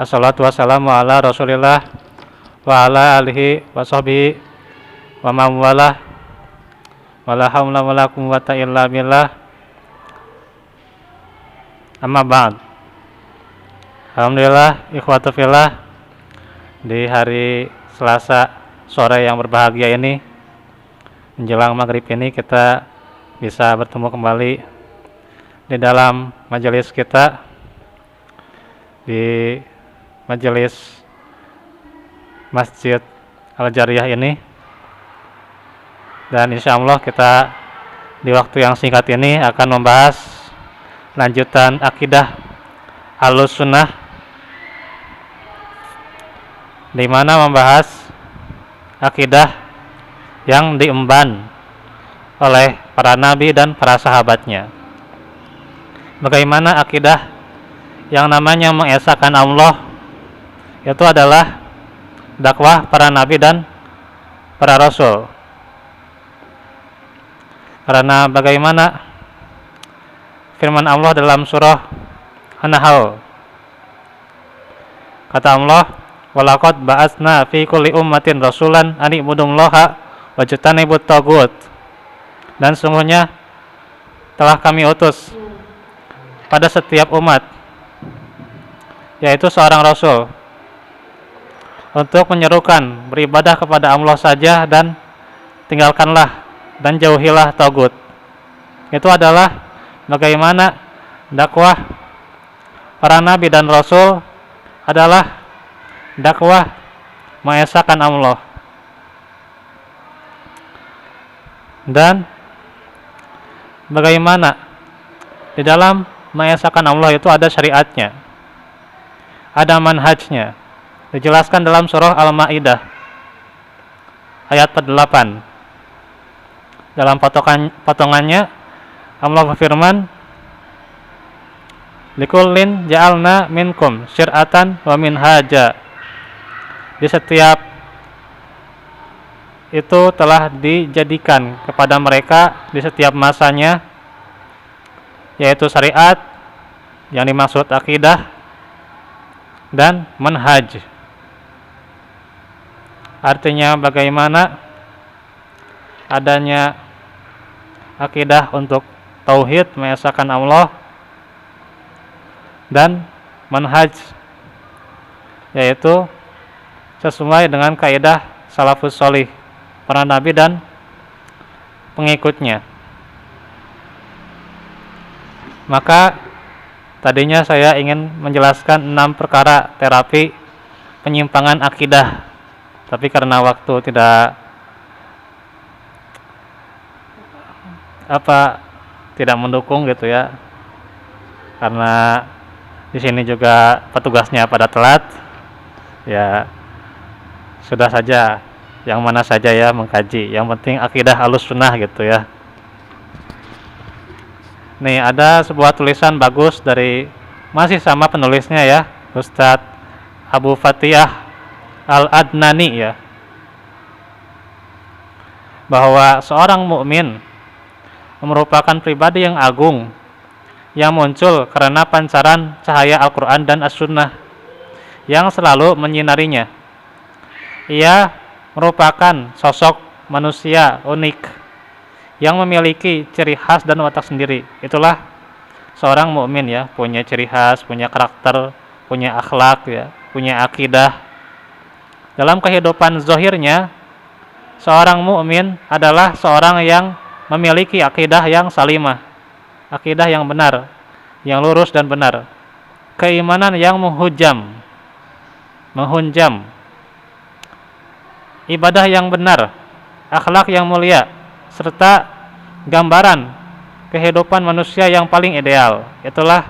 Assalatu wassalamu ala Rasulillah wa ala alihi wa sahbihi wa man walah. Wala haula wala quwwata illa billah. Amma ba'd. Alhamdulillah ikhwatu fillah, di hari Selasa sore yang berbahagia ini, menjelang maghrib ini, kita bisa bertemu kembali di dalam majelis kita, di majelis Masjid Al-Jariyah ini. Dan insya Allah kita di waktu yang singkat ini akan membahas lanjutan akidah Ahlus Sunnah, di mana membahas akidah yang diemban oleh para nabi dan para sahabatnya. Bagaimana akidah yang namanya mengesahkan Allah, itu adalah dakwah para nabi dan para rasul. Karena bagaimana firman Allah dalam surah An-Nahl, kata Allah, walaqad ba'atsna fi kulli ummatin rasulan an ibudullaha wajtanibut tagut. Dan sungguhnya telah kami utus pada setiap umat, yaitu seorang rasul, untuk menyerukan beribadah kepada Allah saja dan tinggalkanlah dan jauhilah tagut. Itu adalah bagaimana dakwah para nabi dan rasul adalah dakwah mengesahkan Allah. Dan bagaimana di dalam mengesahkan Allah itu ada syariatnya, ada manhajnya. Dijelaskan dalam surah Al-Maidah ayat 48. Dalam potongannya Allah berfirman, likullin ja'alna minkum syir'atan wa minhaja. Di setiap itu telah dijadikan kepada mereka di setiap masanya, yaitu syariat yang dimaksud akidah dan manhaj. Artinya bagaimana adanya akidah untuk tauhid mengesahkan Allah, dan manhaj yaitu sesuai dengan kaidah salafus sholih, para nabi dan pengikutnya. Maka tadinya saya ingin menjelaskan 6 perkara terapi penyimpangan akidah, tapi karena waktu tidak mendukung gitu ya, karena di sini juga petugasnya pada telat, ya sudah saja yang mana saja ya mengkaji, yang penting akidah Ahlus Sunnah gitu ya. Nih ada sebuah tulisan bagus dari masih sama penulisnya ya, Ustadz Abu Fatihah Al-Adnani ya, bahwa seorang mukmin merupakan pribadi yang agung yang muncul karena pancaran cahaya Al-Quran dan As-Sunnah yang selalu menyinarinya. Ia merupakan sosok manusia unik yang memiliki ciri khas dan watak sendiri. Itulah seorang mukmin ya, punya ciri khas, punya karakter, punya akhlak ya, punya akidah. Dalam kehidupan zahirnya, seorang mukmin adalah seorang yang memiliki akidah yang salimah, akidah yang benar, yang lurus dan benar, keimanan yang menghunjam, ibadah yang benar, akhlak yang mulia, serta gambaran kehidupan manusia yang paling ideal. Itulah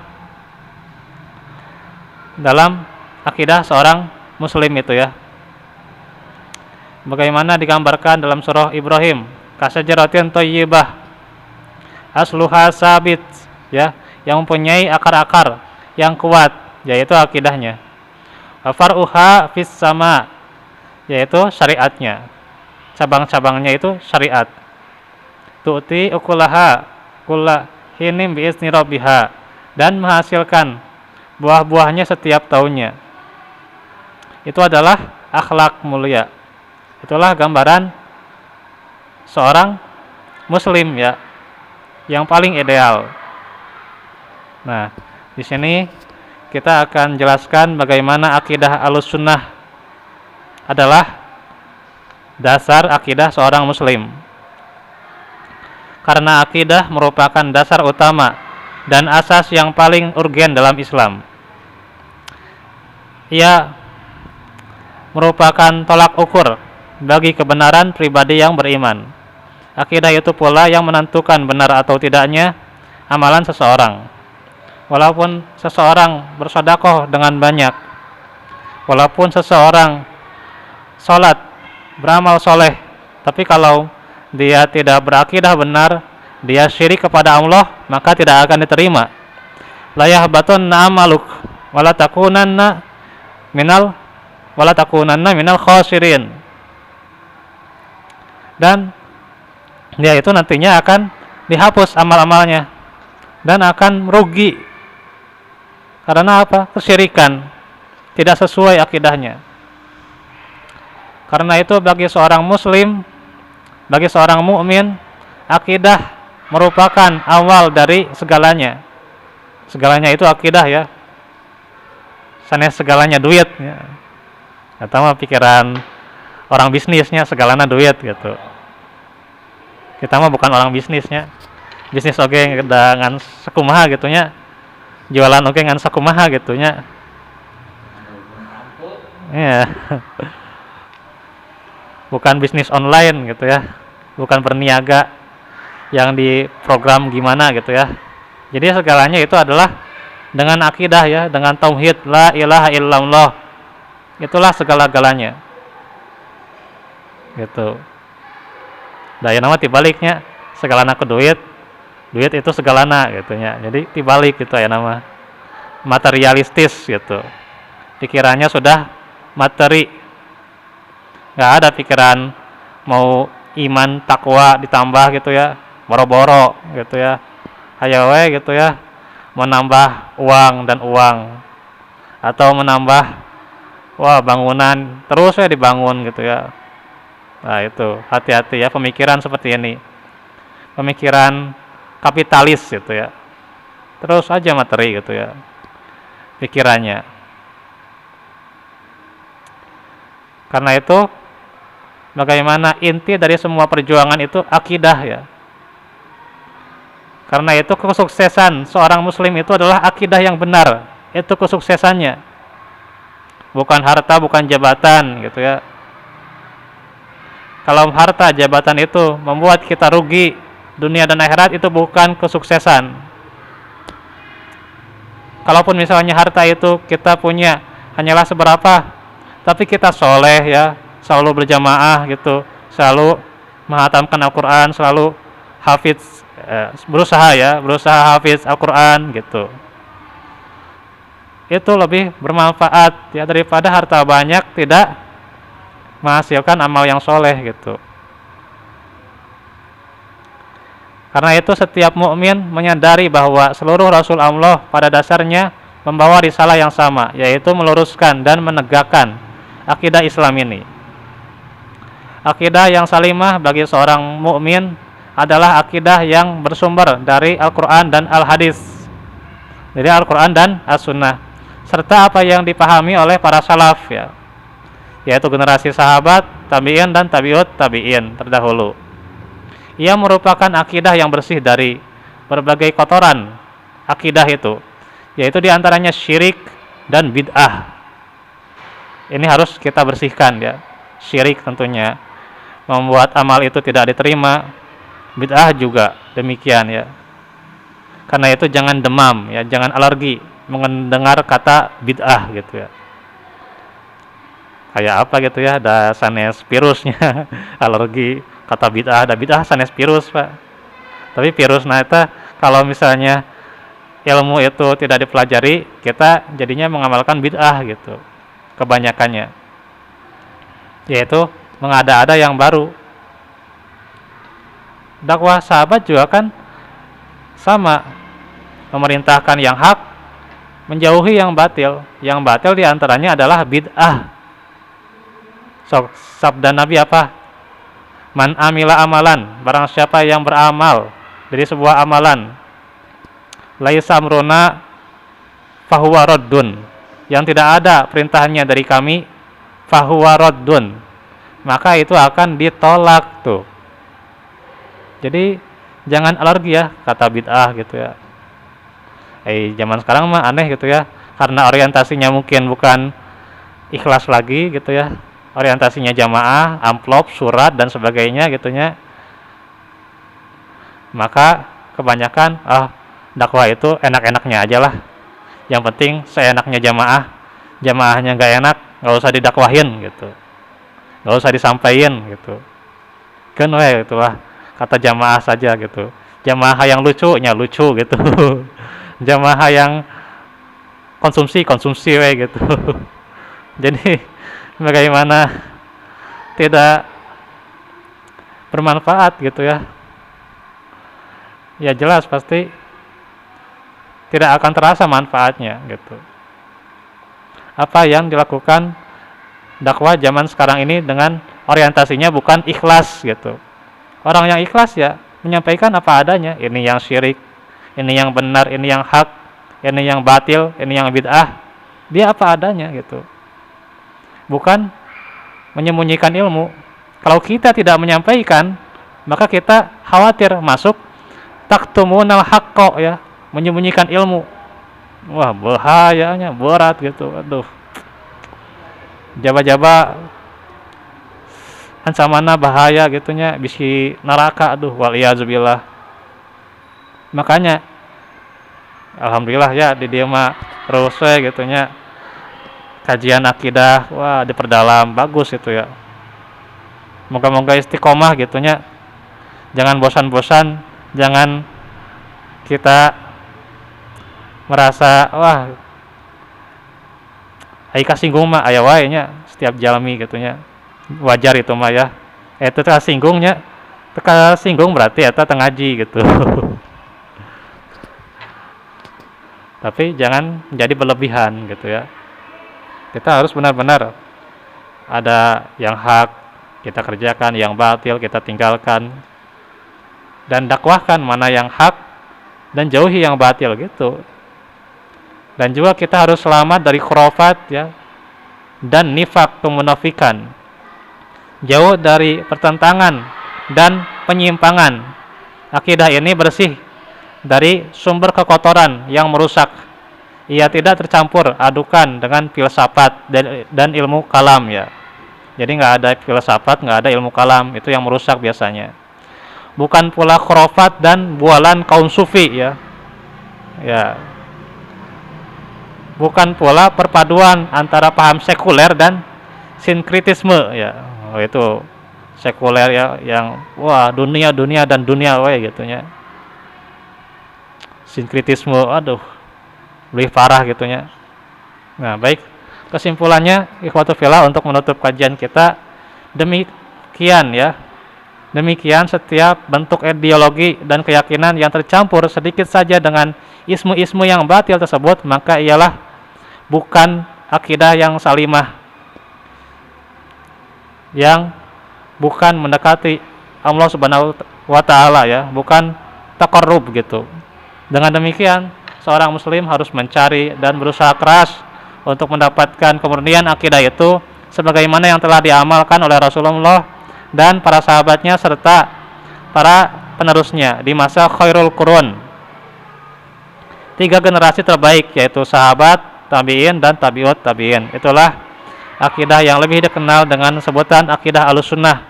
dalam akidah seorang muslim itu ya. Bagaimana digambarkan dalam surah Ibrahim, kasajaratin thayyibah asluha sabit ya, yang mempunyai akar-akar yang kuat, yaitu akidahnya. Far'uha fis sama, yaitu syariatnya, cabang-cabangnya itu syariat. Tu'ti ukulaha kulla hinim bi'izni rabbiha, dan menghasilkan buah-buahnya setiap tahunnya. itu adalah akhlak mulia. Itulah gambaran seorang muslim ya, yang paling ideal. Nah, di sini kita akan jelaskan bagaimana akidah Ahlussunnah adalah dasar akidah seorang muslim. Karena akidah merupakan dasar utama dan asas yang paling urgen dalam Islam. Ia merupakan tolak ukur bagi kebenaran pribadi yang beriman. Akidah itu pula yang menentukan benar atau tidaknya amalan seseorang. Walaupun seseorang bersedekah dengan banyak, walaupun seseorang sholat, beramal soleh, tapi kalau dia tidak berakidah benar, dia syirik kepada Allah, maka tidak akan diterima. La yahbatunna amaluk wala takunanna minal khasirin. Dan dia itu nantinya akan dihapus amal-amalnya dan akan merugi. Karena apa? Kesyirikan, tidak sesuai akidahnya. Karena itu bagi seorang muslim, bagi seorang mukmin, akidah merupakan awal dari segalanya. Segalanya itu akidah ya. Sanes segalanya duit ya. Atau mah pikiran orang bisnisnya segalanya duit gitu. Kita mah bukan orang bisnisnya. Bisnis oge dengan sakumaha gitunya. Jualan oge ngan sakumaha gitunya. Iya. Bukan bisnis online gitu ya. Bukan berniaga yang di program gimana gitu ya. Jadi segalanya itu adalah dengan akidah ya, dengan tauhid la ilaha illallah. Itulah segala-galanya. Gitu. Da nama tibaliknya segalana ke duit. Duit itu segalana gitunya. Jadi tibalik gitu ya nama. Materialistis gitu. Pikirannya sudah materi. Enggak ada pikiran mau iman takwa ditambah gitu ya. Boro-boro gitu ya. Hayo we gitu ya. Menambah uang dan uang. Atau menambah bangunan terus ya dibangun gitu ya. Nah itu hati-hati ya pemikiran seperti ini. Pemikiran kapitalis gitu ya. Terus aja materi gitu ya. Pikirannya. Karena itu bagaimana inti dari semua perjuangan itu akidah ya. Karena itu kesuksesan seorang muslim itu adalah akidah yang benar. Itu kesuksesannya. Bukan harta, bukan jabatan gitu ya. Kalau harta, jabatan itu membuat kita rugi dunia dan akhirat, itu bukan kesuksesan. Kalaupun misalnya harta itu kita punya hanyalah seberapa, tapi kita soleh ya, selalu berjamaah gitu, selalu menghatamkan Al-Quran, selalu hafiz, berusaha hafiz Al-Quran gitu. Itu lebih bermanfaat ya daripada harta banyak tidak menghasilkan amal yang soleh gitu. Karena itu setiap mukmin menyadari bahwa seluruh Rasul Allah pada dasarnya membawa risalah yang sama, yaitu meluruskan dan menegakkan akidah Islam ini. Akidah yang salimah bagi seorang mukmin adalah akidah yang bersumber dari Al-Quran dan Al-Hadis, dari Al-Quran dan As-Sunnah, serta apa yang dipahami oleh para salaf ya, yaitu generasi sahabat, tabi'in dan tabi'ut tabi'in terdahulu. Ia merupakan akidah yang bersih dari berbagai kotoran akidah itu, yaitu diantaranya syirik dan bid'ah. Ini harus kita bersihkan ya. Syirik tentunya membuat amal itu tidak diterima, bid'ah juga demikian ya. Karena itu jangan demam ya, jangan alergi mendengar kata bid'ah gitu ya. Kayak apa gitu ya, ada sanes virusnya alergi kata bid'ah, ada bid'ah sanes virus Pak. Tapi virus itu kalau misalnya ilmu itu tidak dipelajari, kita jadinya mengamalkan bid'ah gitu kebanyakannya, yaitu mengada-ada yang baru. Dakwah sahabat juga kan sama, memerintahkan yang hak, menjauhi yang batil. Yang batil diantaranya adalah bid'ah. Sabda Nabi apa? Man amila amalan, barang siapa yang beramal dari sebuah amalan, laisa amruna fahuwa raddun, yang tidak ada perintahnya dari kami, fahuwa raddun, maka itu akan ditolak tuh. Jadi jangan alergi ya kata bid'ah gitu ya. Zaman sekarang mah aneh gitu ya, karena orientasinya mungkin bukan ikhlas lagi gitu ya, orientasinya jamaah, amplop, surat dan sebagainya gitunya. Maka kebanyakan dakwah itu enak-enaknya aja lah. Yang penting seenaknya jamaah, jamaahnya nggak enak, nggak usah didakwahin gitu, nggak usah disampaikan gitu. Kan itulah kata jamaah saja gitu. Jamaah yang lucunya lucu gitu. Jamaah yang konsumsi gitu. Jadi bagaimana tidak bermanfaat gitu ya. Ya jelas pasti tidak akan terasa manfaatnya gitu. Apa yang dilakukan dakwah zaman sekarang ini dengan orientasinya bukan ikhlas gitu. Orang yang ikhlas ya menyampaikan apa adanya. Ini yang syirik, ini yang benar, ini yang hak, ini yang batil, ini yang bid'ah. Dia apa adanya gitu. Bukan menyembunyikan ilmu. Kalau kita tidak menyampaikan, maka kita khawatir masuk taktumunal haqqo ya, menyembunyikan ilmu. Wah, bahayanya berat gitu. Aduh. Jaba-jaba ancamanna bahaya gitunya, bisi neraka, aduh waliyazubillah. Makanya alhamdulillah ya di dia mah terus gitunya kajian akidah, wah diperdalam bagus itu ya. Moga-moga istiqomah gitunya. Jangan bosan-bosan, jangan kita merasa wah ai kasinggung mah aya wae nya setiap jalmi gitunya. Wajar itu mah ya. Itu kasinggungnya. Teka singgung berarti eta teu ngaji gitu. Tapi jangan menjadi berlebihan gitu ya. Kita harus benar-benar ada yang hak kita kerjakan, yang batil kita tinggalkan, dan dakwahkan mana yang hak dan jauhi yang batil gitu. Dan juga kita harus selamat dari khurafat ya dan nifak, kemunafikan, jauh dari pertentangan dan penyimpangan. Akidah ini bersih dari sumber kekotoran yang merusak. Ia tidak tercampur adukan dengan filsafat dan ilmu kalam ya. Jadi nggak ada filsafat, nggak ada ilmu kalam, itu yang merusak biasanya. Bukan pula khurafat dan bualan kaum sufi ya. Ya. Bukan pula perpaduan antara paham sekuler dan sinkritisme ya. Itu sekuler ya yang wah dunia dan dunia gitunya. Sinkritisme, aduh lebih parah gitunya. Nah, baik, kesimpulannya ikhwatu fillah untuk menutup kajian kita demikian ya. Demikian setiap bentuk ideologi dan keyakinan yang tercampur sedikit saja dengan ismu-ismu yang batil tersebut, maka ialah bukan akidah yang salimah, yang bukan mendekati Allah Subhanahu wa taala ya, bukan taqarrub gitu. Dengan demikian, seorang muslim harus mencari dan berusaha keras untuk mendapatkan kemurnian akidah itu sebagaimana yang telah diamalkan oleh Rasulullah dan para sahabatnya serta para penerusnya di masa khairul qurun. 3 generasi terbaik yaitu sahabat, tabi'in dan tabi'ut tabi'in. Itulah akidah yang lebih dikenal dengan sebutan akidah Ahlussunnah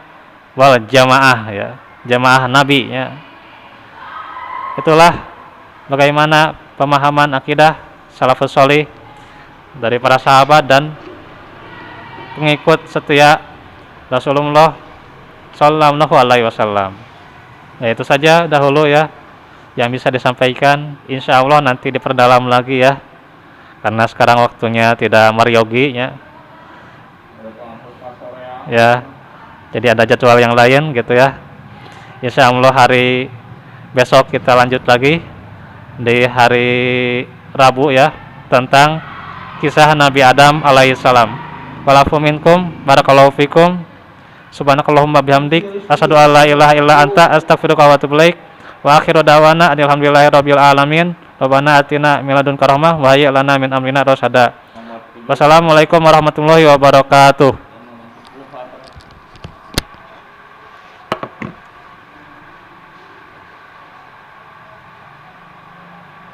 wal Jamaah ya, jamaah Nabi ya. Itulah bagaimana pemahaman akidah salafus sholih dari para sahabat dan pengikut setia Rasulullah sallallahu alaihi wasallam. Ya, itu saja dahulu ya yang bisa disampaikan. Insya Allah nanti diperdalam lagi ya, karena sekarang waktunya tidak meriogi ya, jadi ada jadwal yang lain gitu ya. Insya Allah hari besok kita lanjut lagi di hari Rabu ya, tentang kisah Nabi Adam alaihissalam. walafu minkum. Barakallahu fikum. Subhanakallahumma bihamdik asyhadu an la ilaha illa anta astaghfiruka wa atubu ilaik. Wa akhiru da'wana alhamdulillahirabbil alamin. Rabbana atina min ladunka rahmah wa hayyi lana min amrina rasyada. Wassalamualaikum warahmatullahi wabarakatuh.